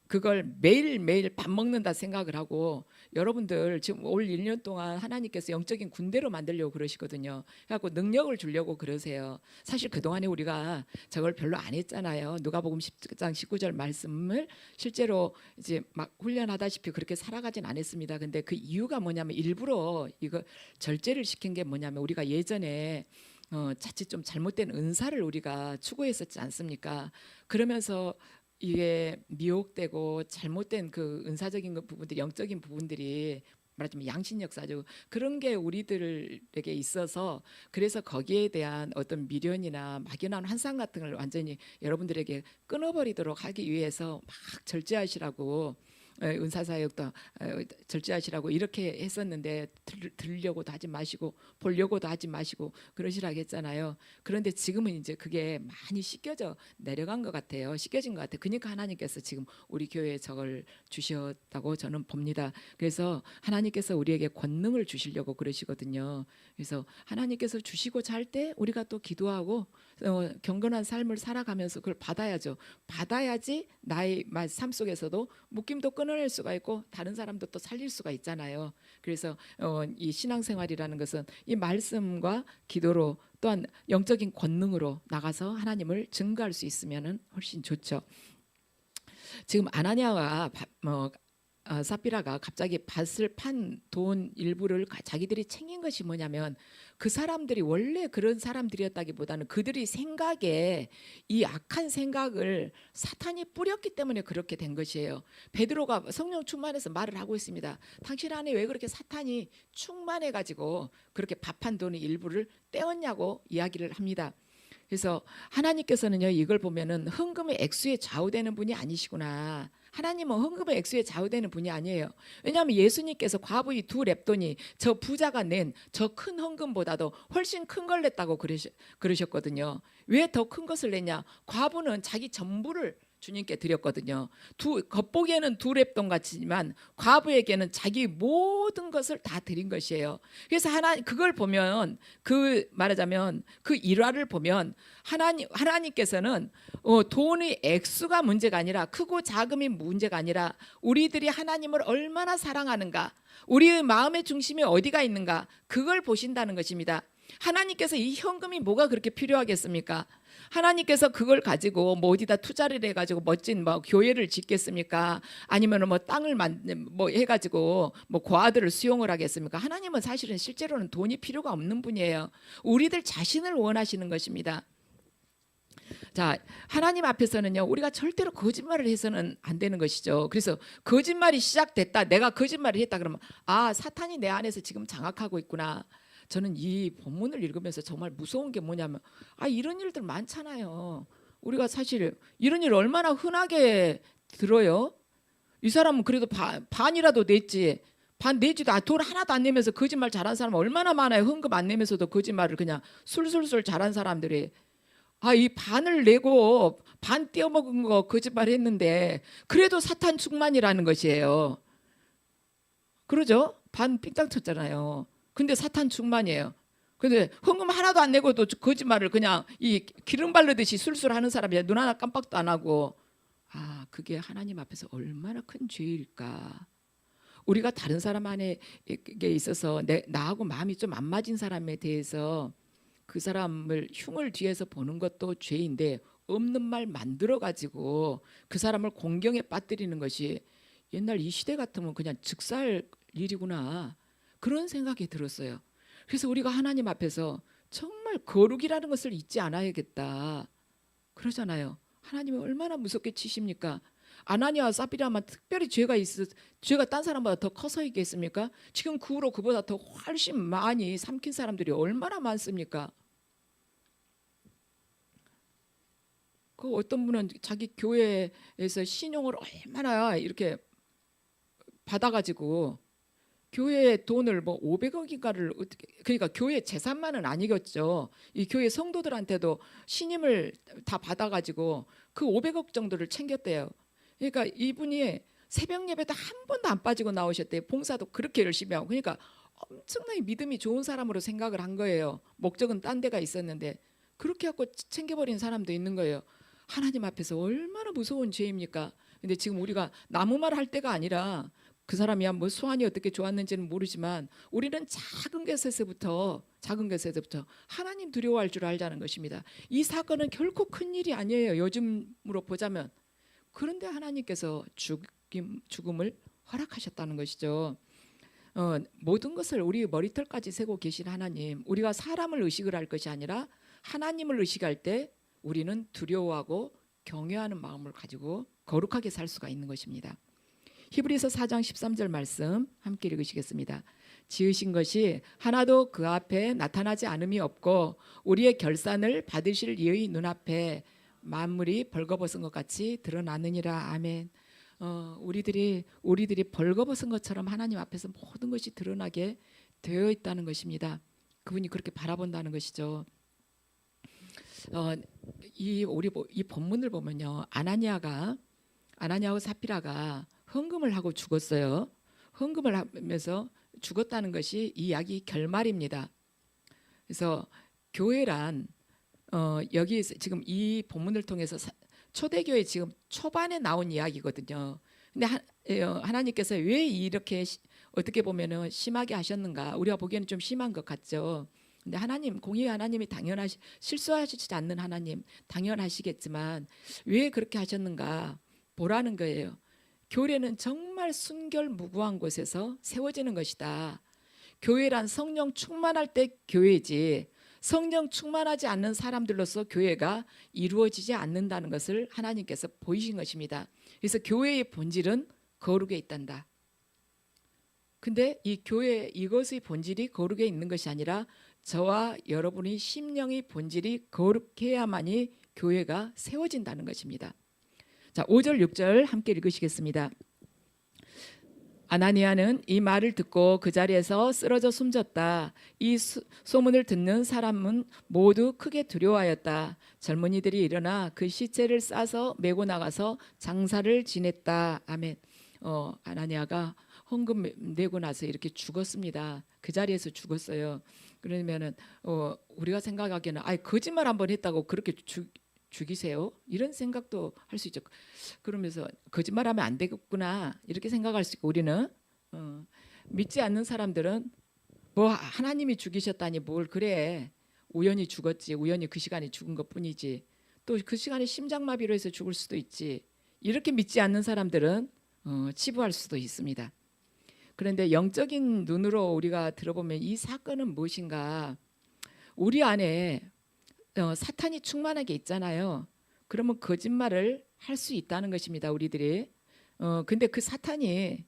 그걸 매일매일 밥 먹는다 생각을 하고 여러분들 지금 올 1년 동안 하나님께서 영적인 군대로 만들려고 그러시거든요. 그래갖고 능력을 주려고 그러세요. 사실 그동안에 우리가 저걸 별로 안 했잖아요. 누가복음 10장 19절 말씀을 실제로 이제 막 훈련하다시피 그렇게 살아가진 않았습니다. 근데 그 이유가 뭐냐면 일부러 이거 절제를 시킨 게 뭐냐면 우리가 예전에 자칫 좀 잘못된 은사를 우리가 추구했었지 않습니까? 그러면서 이게 미혹되고 잘못된 그 은사적인 부분들, 영적인 부분들이 말하자면 양심 역사죠. 그런 게 우리들에게 있어서 그래서 거기에 대한 어떤 미련이나 막연한 환상 같은 걸 완전히 여러분들에게 끊어버리도록 하기 위해서 막 절제하시라고 은사사역도 절제하시라고 이렇게 했었는데 들으려고도 하지 마시고 보려고도 하지 마시고 그러시라고 했잖아요. 그런데 지금은 이제 그게 많이 씻겨져 내려간 것 같아요. 씻겨진 것 같아요. 그러니까 하나님께서 지금 우리 교회에 저걸 주셨다고 저는 봅니다. 그래서 하나님께서 우리에게 권능을 주시려고 그러시거든요. 그래서 하나님께서 주시고 잘 때 우리가 또 기도하고 경건한 삶을 살아가면서 그걸 받아야죠. 받아야지 나의 삶 속에서도 묶임도 끊어낼 수가 있고 다른 사람도 또 살릴 수가 있잖아요. 그래서 이 신앙생활이라는 것은 이 말씀과 기도로 또한 영적인 권능으로 나가서 하나님을 증거할 수 있으면 훨씬 좋죠. 지금 아나니아와 삽비라가 갑자기 밭을 판 돈 일부를 자기들이 챙긴 것이 뭐냐면 그 사람들이 원래 그런 사람들이었다기보다는 그들이 생각에 이 악한 생각을 사탄이 뿌렸기 때문에 그렇게 된 것이에요. 베드로가 성령 충만해서 말을 하고 있습니다. 당신 안에 왜 그렇게 사탄이 충만해 가지고 그렇게 밥 한 돈의 일부를 떼었냐고 이야기를 합니다. 그래서 하나님께서는요, 이걸 보면은 헌금의 액수에 좌우되는 분이 아니시구나. 하나님은 헌금의 액수에 좌우되는 분이 아니에요. 왜냐하면 예수님께서 과부의 2렙돈이 저 부자가 낸 저 큰 헌금보다도 훨씬 큰 걸 냈다고 그러셨거든요. 왜 더 큰 것을 냈냐? 과부는 자기 전부를 주님께 드렸거든요. 겉보기에는 2렙돈 같지만 과부에게는 자기 모든 것을 다 드린 것이에요. 그래서 그걸 보면 말하자면 그 일화를 보면 하나님께서는 돈의 액수가 문제가 아니라 크고 작음이 문제가 아니라 우리들이 하나님을 얼마나 사랑하는가, 우리의 마음의 중심이 어디가 있는가, 그걸 보신다는 것입니다. 하나님께서 이 현금이 뭐가 그렇게 필요하겠습니까? 하나님께서 그걸 가지고 뭐 어디다 투자를 해가지고 멋진 뭐 교회를 짓겠습니까? 아니면 뭐 땅을 뭐 해가지고 뭐 고아들을 수용을 하겠습니까? 하나님은 사실은 실제로는 돈이 필요가 없는 분이에요. 우리들 자신을 원하시는 것입니다. 자, 하나님 앞에서는요, 우리가 절대로 거짓말을 해서는 안 되는 것이죠. 그래서 거짓말이 시작됐다, 내가 거짓말을 했다 그러면 사탄이 내 안에서 지금 장악하고 있구나. 저는 이 본문을 읽으면서 정말 무서운 게 뭐냐면 이런 일들 많잖아요. 우리가 사실 이런 일 얼마나 흔하게 들어요. 이 사람은 그래도 반이라도 냈지. 반 내지도 돈 하나도 안 내면서 거짓말 잘한 사람 얼마나 많아요. 헌금 안 내면서도 거짓말을 그냥 술술술 잘한 사람들이. 이 반을 내고 반 떼어먹은 거 거짓말 했는데 그래도 사탄 충만이라는 것이에요. 그러죠? 반 삥땅 쳤잖아요. 근데 사탄 충만이에요. 근데 헌금 하나도 안 내고도 거짓말을 그냥 이 기름 바르듯이 술술 하는 사람이 눈 하나 깜빡도 안 하고, 그게 하나님 앞에서 얼마나 큰 죄일까. 우리가 다른 사람 안에 있어서 나하고 마음이 좀 안 맞은 사람에 대해서 그 사람을 흉을 뒤에서 보는 것도 죄인데 없는 말 만들어 가지고 그 사람을 공경에 빠뜨리는 것이 옛날 이 시대 같으면 그냥 즉사할 일이구나, 그런 생각이 들었어요. 그래서 우리가 하나님 앞에서 정말 거룩이라는 것을 잊지 않아야겠다 그러잖아요. 하나님이 얼마나 무섭게 치십니까? 아나니아와 삽비라만 특별히 죄가 딴 사람보다 더 커서 있겠습니까? 지금 그 후로 그보다 더 훨씬 많이 삼킨 사람들이 얼마나 많습니까? 그 어떤 분은 자기 교회에서 신용을 얼마나 이렇게 받아가지고 교회 돈을 뭐 500억인가를 그러니까 교회 재산만은 아니겠죠. 이 교회 성도들한테도 신임을 다 받아가지고 그 500억 정도를 챙겼대요. 그러니까 이분이 새벽 예배도 한 번도 안 빠지고 나오셨대요. 봉사도 그렇게 열심히 하고. 그러니까 엄청나게 믿음이 좋은 사람으로 생각을 한 거예요. 목적은 딴 데가 있었는데 그렇게 하고 챙겨버린 사람도 있는 거예요. 하나님 앞에서 얼마나 무서운 죄입니까? 근데 지금 우리가 나무말 할 때가 아니라 그 사람이 뭐 수완이 어떻게 좋았는지는 모르지만 우리는 작은 것에서부터 하나님 두려워할 줄 알자는 것입니다. 이 사건은 결코 큰 일이 아니에요. 요즘으로 보자면. 그런데 하나님께서 죽음을 허락하셨다는 것이죠. 모든 것을 우리 머리털까지 세고 계신 하나님, 우리가 사람을 의식을 할 것이 아니라 하나님을 의식할 때 우리는 두려워하고 경외하는 마음을 가지고 거룩하게 살 수가 있는 것입니다. 히브리서 4장 13절 말씀 함께 읽으시겠습니다. 지으신 것이 하나도 그 앞에 나타나지 않음이 없고 우리의 결산을 받으실 이의 눈앞에 만물이 벌거벗은 것 같이 드러나느니라. 아멘. 우리들이 벌거벗은 것처럼 하나님 앞에서 모든 것이 드러나게 되어 있다는 것입니다. 그분이 그렇게 바라본다는 것이죠. 이 본문을 보면요, 아나니아와 삽비라가 헌금을 하고 죽었어요. 헌금을 하면서 죽었다는 것이 이 이야기 결말입니다. 그래서 교회란 여기에서 지금 이 본문을 통해서 초대교회 지금 초반에 나온 이야기거든요. 근데 하나님께서 왜 이렇게 어떻게 보면은 심하게 하셨는가? 우리가 보기에는 좀 심한 것 같죠. 근데 하나님, 공의의 하나님이 실수하시지 않는 하나님 당연하시겠지만 왜 그렇게 하셨는가 보라는 거예요. 교회는 정말 순결무구한 곳에서 세워지는 것이다. 교회란 성령 충만할 때 교회지, 성령 충만하지 않는 사람들로서 교회가 이루어지지 않는다는 것을 하나님께서 보이신 것입니다. 그래서 교회의 본질은 거룩에 있단다. 근데 이 교회 이것의 본질이 거룩에 있는 것이 아니라 저와 여러분의 심령의 본질이 거룩해야만이 교회가 세워진다는 것입니다. 자, 5절 6절 함께 읽으시겠습니다. 아나니아는 이 말을 듣고 그 자리에서 쓰러져 숨졌다. 이 소문을 듣는 사람은 모두 크게 두려워하였다. 젊은이들이 일어나 그 시체를 싸서 메고 나가서 장사를 지냈다. 아멘. 아나니아가 헌금 내고 나서 이렇게 죽었습니다. 그 자리에서 죽었어요. 그러면은 우리가 생각하기에는 거짓말 한번 했다고 그렇게 죽이세요? 이런 생각도 할 수 있죠. 그러면서 거짓말하면 안 되겠구나 이렇게 생각할 수 있고, 우리는 믿지 않는 사람들은 뭐 하나님이 죽이셨다니 뭘 그래, 우연히 죽었지, 우연히 그 시간에 죽은 것뿐이지, 또 그 시간에 심장마비로 해서 죽을 수도 있지, 이렇게 믿지 않는 사람들은 치부할 수도 있습니다. 그런데 영적인 눈으로 우리가 들어보면 이 사건은 무엇인가, 우리 안에 사탄이 충만하게 있잖아요. 그러면 거짓말을 할 수 있다는 것입니다. 우리들이. 근데 그 사탄이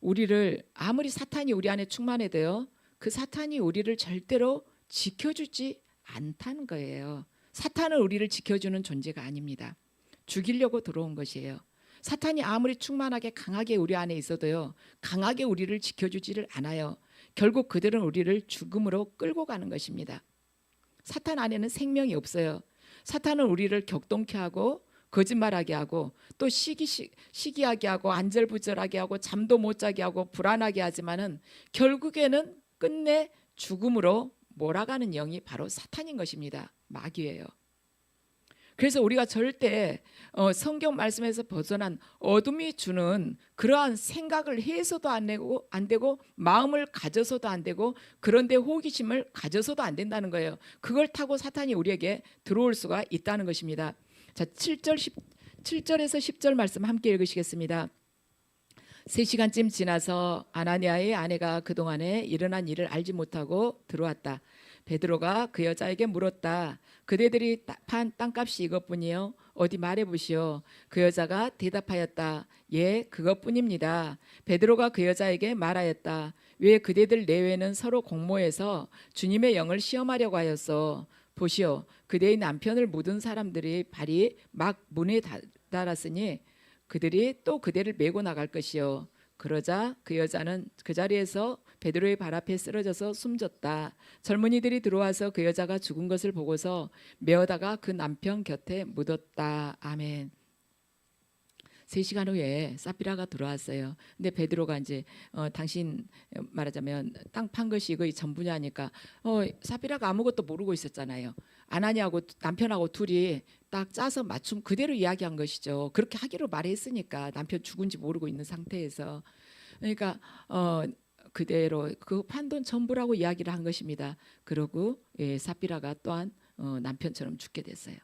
우리를, 아무리 사탄이 우리 안에 충만해도요, 그 사탄이 우리를 절대로 지켜주지 않다는 거예요. 사탄은 우리를 지켜주는 존재가 아닙니다. 죽이려고 들어온 것이에요. 사탄이 아무리 충만하게 강하게 우리 안에 있어도요, 강하게 우리를 지켜주지를 않아요. 결국 그들은 우리를 죽음으로 끌고 가는 것입니다. 사탄 안에는 생명이 없어요. 사탄은 우리를 격동케 하고 거짓말하게 하고 또 시기하게 하고 안절부절하게 하고 잠도 못 자게 하고 불안하게 하지만은 결국에는 끝내 죽음으로 몰아가는 영이 바로 사탄인 것입니다. 마귀예요. 그래서 우리가 절대 성경 말씀에서 벗어난 어둠이 주는 그러한 생각을 해서도 안 되고 마음을 가져서도 안 되고 그런데 호기심을 가져서도 안 된다는 거예요. 그걸 타고 사탄이 우리에게 들어올 수가 있다는 것입니다. 자, 7절에서 10절 말씀 함께 읽으시겠습니다. 3시간쯤 지나서 아나니아의 아내가 그동안에 일어난 일을 알지 못하고 들어왔다. 베드로가 그 여자에게 물었다. 그대들이 판 땅값이 이것뿐이요? 어디 말해보시오. 그 여자가 대답하였다. 예, 그것뿐입니다. 베드로가 그 여자에게 말하였다. 왜 그대들 내외는 서로 공모해서 주님의 영을 시험하려고 하였어? 보시오. 그대의 남편을 묻은 사람들이 발이 막 문에 달았으니 그들이 또 그대를 메고 나갈 것이요. 그러자 그 여자는 그 자리에서 베드로의 발 앞에 쓰러져서 숨졌다. 젊은이들이 들어와서 그 여자가 죽은 것을 보고서 메어다가 그 남편 곁에 묻었다. 아멘. 3시간 후에 사피라가 들어왔어요. 근데 베드로가 이제 당신 말하자면 땅 판 것이 거의 전부냐니까 사피라가 아무것도 모르고 있었잖아요. 아나니하고 남편하고 둘이 딱 짜서 맞춤 그대로 이야기한 것이죠. 그렇게 하기로 말했으니까 남편 죽은지 모르고 있는 상태에서. 그러니까 그대로 그 판돈 전부라고 이야기를 한 것입니다. 그러고 사피라가 또한 남편처럼 죽게 됐어요.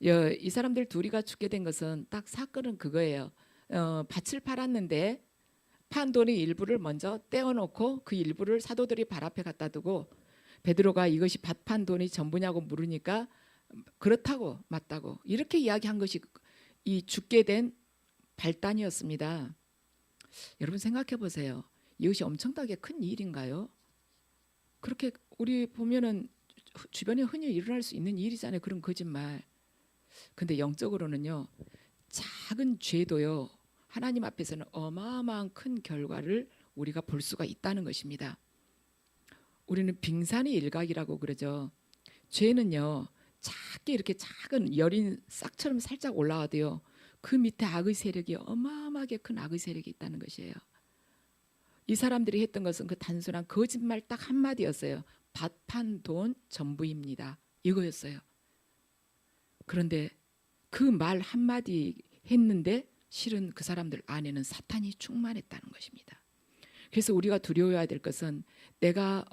이 사람들 둘이가 죽게 된 것은 딱 사건은 그거예요. 밭을 팔았는데 판 돈의 일부를 먼저 떼어놓고 그 일부를 사도들이 발 앞에 갖다 두고 베드로가 이것이 밭 판 돈이 전부냐고 물으니까 그렇다고 맞다고 이렇게 이야기한 것이 이 죽게 된 발단이었습니다. 여러분 생각해 보세요. 이것이 엄청나게 큰 일인가요? 그렇게 우리 보면은 주변에 흔히 일어날 수 있는 일이잖아요. 그런 거짓말. 근데 영적으로는요, 작은 죄도요, 하나님 앞에서는 어마어마한 큰 결과를 우리가 볼 수가 있다는 것입니다. 우리는 빙산의 일각이라고 그러죠. 죄는요, 작게 이렇게 작은 여린 싹처럼 살짝 올라와도요, 그 밑에 악의 세력이 어마어마하게 큰 악의 세력이 있다는 것이에요. 이 사람들이 했던 것은 그 단순한 거짓말 딱 한마디였어요. 밭 판 돈 전부입니다. 이거였어요. 그런데 그 말 한마디 했는데 실은 그 사람들 안에는 사탄이 충만했다는 것입니다. 그래서 우리가 두려워해야 될 것은 내가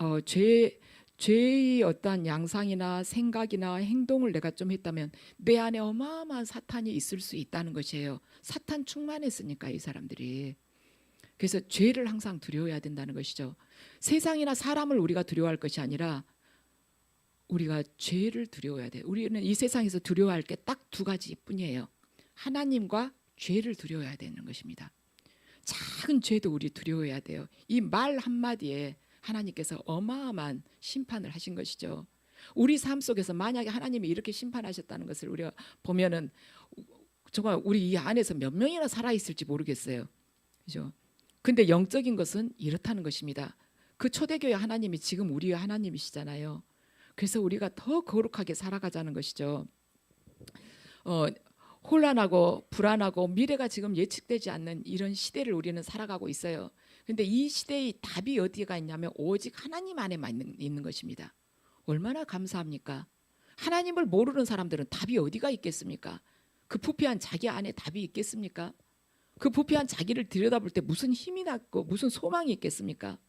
죄의 어떠한 양상이나 생각이나 행동을 내가 좀 했다면 내 안에 어마어마한 사탄이 있을 수 있다는 것이에요. 사탄 충만했으니까 이 사람들이. 그래서 죄를 항상 두려워해야 된다는 것이죠. 세상이나 사람을 우리가 두려워할 것이 아니라 우리가 죄를 두려워해야 돼요. 우리는 이 세상에서 두려워할 게 딱 두 가지뿐이에요. 하나님과 죄를 두려워해야 되는 것입니다. 작은 죄도 우리 두려워해야 돼요. 이 말 한마디에 하나님께서 어마어마한 심판을 하신 것이죠. 우리 삶 속에서 만약에 하나님이 이렇게 심판하셨다는 것을 우리가 보면은 정말 우리 이 안에서 몇 명이나 살아있을지 모르겠어요. 그죠? 근데 영적인 것은 이렇다는 것입니다. 그 초대교회 하나님이 지금 우리의 하나님이시잖아요. 그래서 우리가 더 거룩하게 살아가자는 것이죠. 혼란하고 불안하고 미래가 지금 예측되지 않는 이런 시대를 우리는 살아가고 있어요. 그런데 이 시대의 답이 어디가 있냐면 오직 하나님 안에만 있는 것입니다. 얼마나 감사합니까? 하나님을 모르는 사람들은 답이 어디가 있겠습니까? 그 부패한 자기 안에 답이 있겠습니까? 그 부패한 자기를 들여다볼 때 무슨 힘이 났고 무슨 소망이 있겠습니까?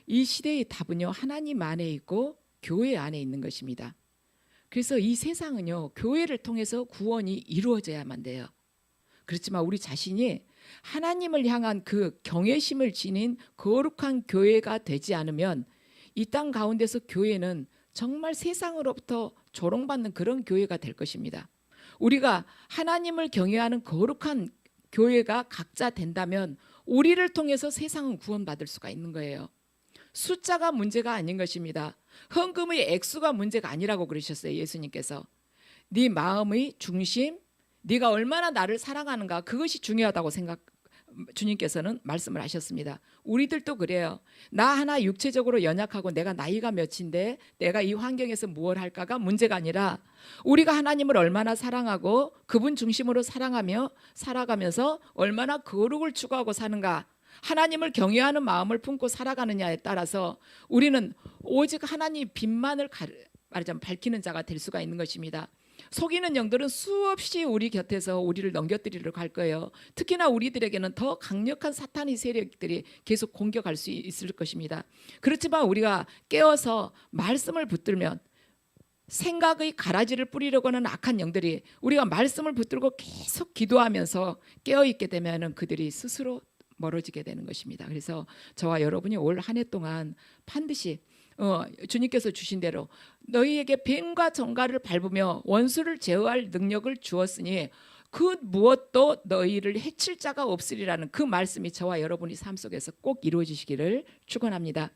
이 시대의 답은요, 하나님 안에 있고 교회 안에 있는 것입니다. 그래서 이 세상은요, 교회를 통해서 구원이 이루어져야만 돼요. 그렇지만 우리 자신이 하나님을 향한 그 경외심을 지닌 거룩한 교회가 되지 않으면 이 땅 가운데서 교회는 정말 세상으로부터 조롱받는 그런 교회가 될 것입니다. 우리가 하나님을 경외하는 거룩한 교회가 각자 된다면 우리를 통해서 세상은 구원받을 수가 있는 거예요. 숫자가 문제가 아닌 것입니다. 헌금의 액수가 문제가 아니라고 그러셨어요. 예수님께서. 네 마음의 중심, 네가 얼마나 나를 사랑하는가, 그것이 중요하다고 주님께서는 말씀을 하셨습니다. 우리들도 그래요. 나 하나 육체적으로 연약하고 내가 나이가 몇인데 내가 이 환경에서 무엇을 할까가 문제가 아니라 우리가 하나님을 얼마나 사랑하고 그분 중심으로 사랑하며 살아가면서 얼마나 거룩을 추구하고 사는가, 하나님을 경외하는 마음을 품고 살아가느냐에 따라서 우리는 오직 하나님 빛만을 말하자면 밝히는 자가 될 수가 있는 것입니다. 속이는 영들은 수없이 우리 곁에서 우리를 넘겨뜨리러 갈 거예요. 특히나 우리들에게는 더 강력한 사탄의 세력들이 계속 공격할 수 있을 것입니다. 그렇지만 우리가 깨어서 말씀을 붙들면 생각의 가라지를 뿌리려고 하는 악한 영들이 우리가 말씀을 붙들고 계속 기도하면서 깨어있게 되면 그들이 스스로 멀어지게 되는 것입니다. 그래서 저와 여러분이 올 한 해 동안 반드시 주님께서 주신 대로 너희에게 뱀과 정갈을 밟으며 원수를 제어할 능력을 주었으니 그 무엇도 너희를 해칠 자가 없으리라는 그 말씀이 저와 여러분의 삶 속에서 꼭 이루어지시기를 축원합니다.